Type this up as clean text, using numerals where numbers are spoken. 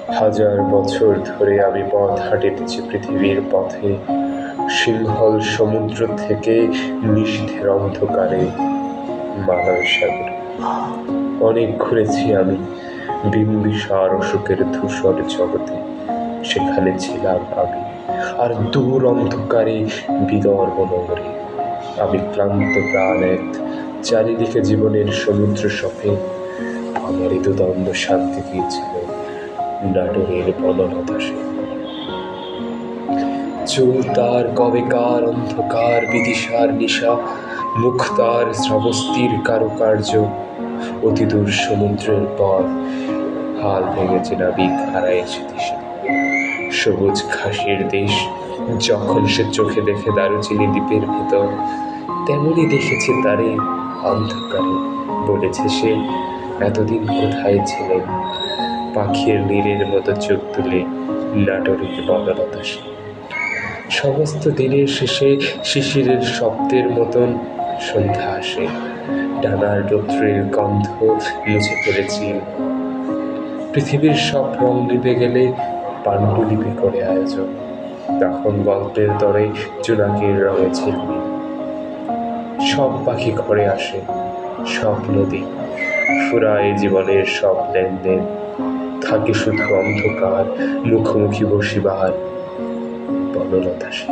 হাজার বছর ধরে আমি পথ হাঁটিতেছি পৃথিবীর পথে, সিংহল সমুদ্র থেকে নিষিদ্ধের অন্ধকারে মালার সাগর। অনেক ঘুরেছি আমি বিম্বিসার অশোকের ধূসর জগতে, সেখানে ছিলাম আমি আর দূর অন্ধকারে বিদর্ভ নগরে। আমি ক্লান্ত প্রাণ এক, চারিদিকে জীবনের সমুদ্র সফে। আমার দ্বন্দ্ব শান্তি দিয়েছিল নাটোরের বনলতা সে। চুল তার কবেকার অন্ধকার বিদিশার নিশা, মুখ তার শ্রাবস্তির কারুকার্য। অতি দূর সমুদ্রের পর হাল ভেঙেছে নাবিক, হারাইছে দিশা। সবুজ ঘাসের দেশ যখন সে চোখে দেখে দারুচিনি দ্বীপের ভেতর, তেমনি দেখেছে তারে অন্ধকারে। বলেছে সে, এতদিন কোথায় ছিলেন? পাখির নীরের মতো চোখ তুলে নাটোরের বনলতা সে। সমস্ত দিনের শেষে শিশিরের শব্দের মতন সন্ধ্যা আসে, ডানার রৌদ্রের গন্ধ মুছে ফেলেছি। পৃথিবীর সব রং নিভে গেলে পাণ্ডুলিপি করে আয়োজন, তখন গল্পের তরে জোনাকির রঙে ঝিলমিল। সব পাখি ঘরে আসে, সব নদী ফুরায় জীবনের সব লেনদেন। থাকে শুধু অন্ধকার, মুখোমুখি বসিবার বনলতা সে।